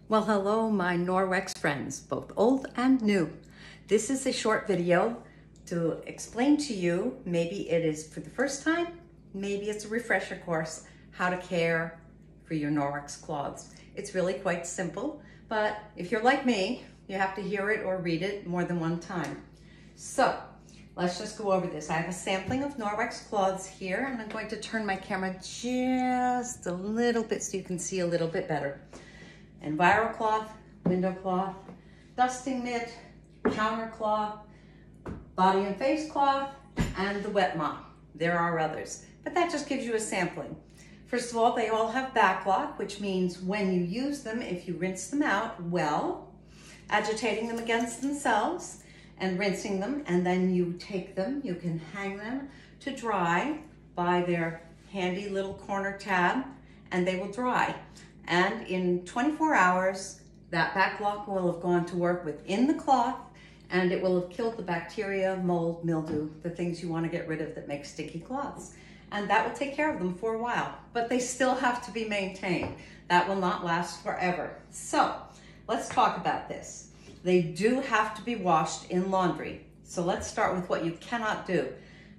Well, hello, my Norwex friends, both old and new. This is a short video to explain to you, maybe it is for the first time, maybe it's a refresher course, how to care for your Norwex cloths. It's really quite simple, but if you're like me, you have to hear it or read it more than one time. So let's just go over this. I have a sampling of Norwex cloths here, and I'm going to turn my camera just a little bit so you can see a little bit better. Enviro cloth, window cloth, dusting mitt, counter cloth, body and face cloth, and the wet mop. There are others, but that just gives you a sampling. First of all, they all have backlock, which means when you use them, if you rinse them out well, agitating them against themselves and rinsing them, and then you take them, you can hang them to dry by their handy little corner tab, and they will dry. And in 24 hours, that backlock will have gone to work within the cloth, and it will have killed the bacteria, mold, mildew, the things you want to get rid of that make sticky cloths. And that will take care of them for a while, but they still have to be maintained. That will not last forever. So let's talk about this. They do have to be washed in laundry. So let's start with what you cannot do.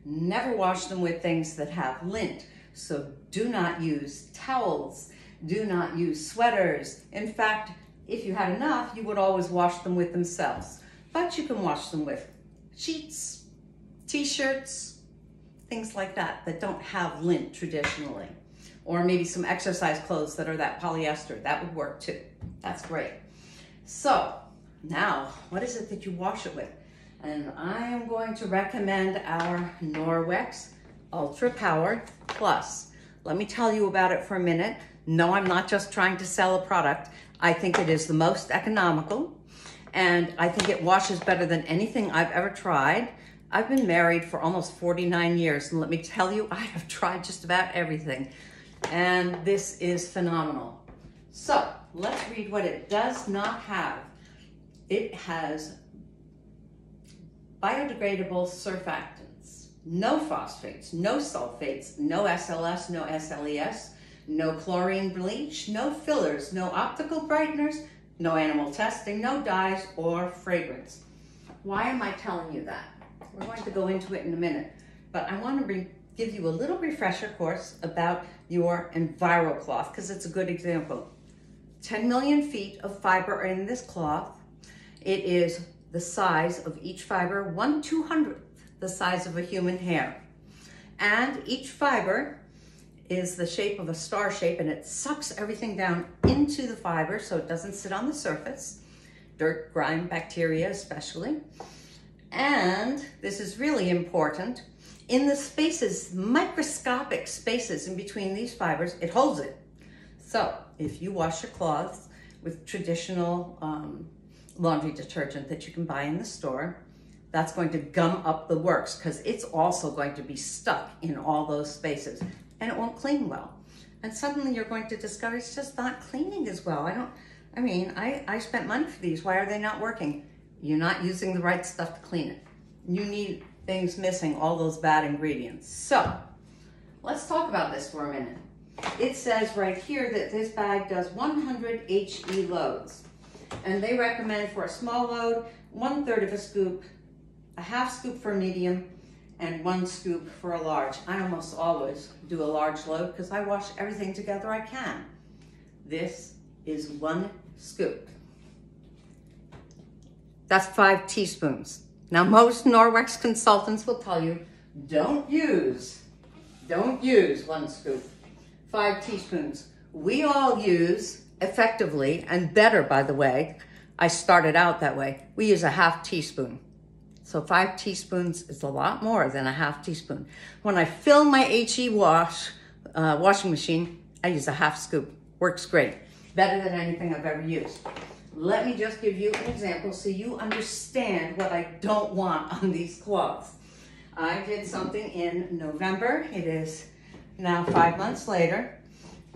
Never wash them with things that have lint. So do not use towels. Do not use sweaters. In fact, if you had enough, you would always wash them with themselves. But you can wash them with sheets, t-shirts, things like that don't have lint traditionally. Or maybe some exercise clothes that are that polyester. That would work too. That's great. So now, what is it that you wash it with? And I am going to recommend our Norwex Ultra Power Plus. Let me tell you about it for a minute. No, I'm not just trying to sell a product. I think it is the most economical, and I think it washes better than anything I've ever tried. I've been married for almost 49 years, and let me tell you, I have tried just about everything, and this is phenomenal. So let's read what it does not have. It has biodegradable surfactants, no phosphates, no sulfates, no SLS, no SLES, no chlorine bleach, no fillers, no optical brighteners, no animal testing, no dyes or fragrance. Why am I telling you that? We're going to go into it in a minute, but I want to give you a little refresher course about your Enviro cloth because it's a good example. 10 million feet of fiber are in this cloth. It is the size of each fiber, 1/200th the size of a human hair. And each fiber is the shape of a star shape, and it sucks everything down into the fiber so it doesn't sit on the surface, dirt, grime, bacteria especially. And this is really important, in the spaces, microscopic spaces in between these fibers, it holds it. So if you wash your clothes with traditional laundry detergent that you can buy in the store, that's going to gum up the works because it's also going to be stuck in all those spaces. And it won't clean well. And suddenly you're going to discover it's just not cleaning as well. I spent money for these. Why are they not working? You're not using the right stuff to clean it. You need things missing, all those bad ingredients. So let's talk about this for a minute. It says right here that this bag does 100 HE loads. And they recommend for a small load, 1/3 of a scoop, a half scoop for a medium, and 1 scoop for a large. I almost always do a large load because I wash everything together I can. This is 1 scoop. That's 5 teaspoons. Now most Norwex consultants will tell you, don't use 1 scoop, 5 teaspoons. We all use effectively, and better by the way, I started out that way, we use a half teaspoon. So 5 teaspoons is a lot more than a half teaspoon. When I fill my HE washing machine, I use a half scoop. Works great. Better than anything I've ever used. Let me just give you an example so you understand what I don't want on these cloths. I did something in November. It is now 5 months later.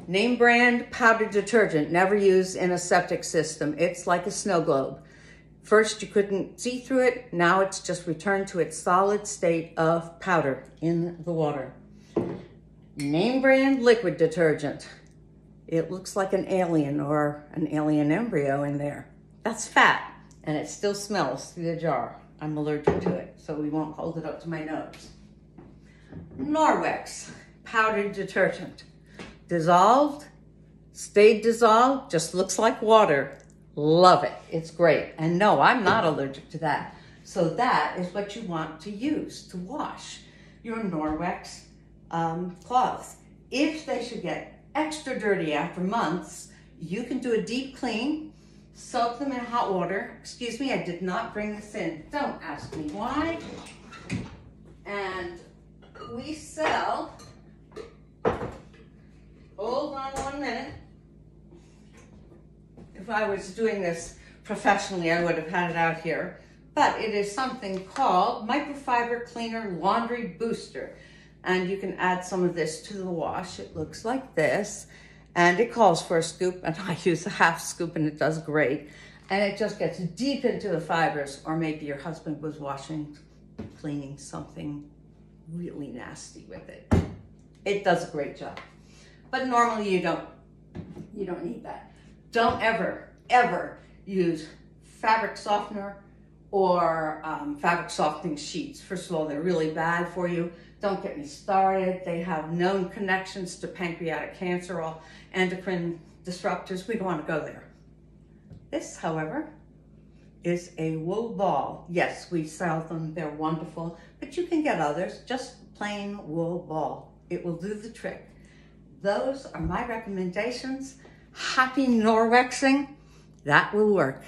Name brand powder detergent, never used in a septic system. It's like a snow globe. First, you couldn't see through it. Now it's just returned to its solid state of powder in the water. Name brand liquid detergent. It looks like an alien or an alien embryo in there. That's fat, and it still smells through the jar. I'm allergic to it, so we won't hold it up to my nose. Norwex powdered detergent. Dissolved, stayed dissolved, just looks like water. Love it, it's great. And no, I'm not allergic to that. So that is what you want to use to wash your Norwex cloths. If they should get extra dirty after months, you can do a deep clean, soak them in hot water. Excuse me, I did not bring this in. Don't ask me why. And we sell, hold on 1 minute. If I was doing this professionally, I would have had it out here. But it is something called Microfiber Cleaner Laundry Booster. And you can add some of this to the wash. It looks like this. And it calls for a scoop, and I use a half scoop, and it does great. And it just gets deep into the fibers, or maybe your husband was cleaning something really nasty with it. It does a great job. But normally you don't need that. Don't ever use fabric softener or fabric softening sheets. First of all, they're really bad for you. Don't get me started. They have known connections to pancreatic cancer, all endocrine disruptors. We don't want to go there. This, however, is a wool ball. Yes, we sell them. They're wonderful, but you can get others. Just plain wool ball. It will do the trick. Those are my recommendations. Happy Norwexing. That will work.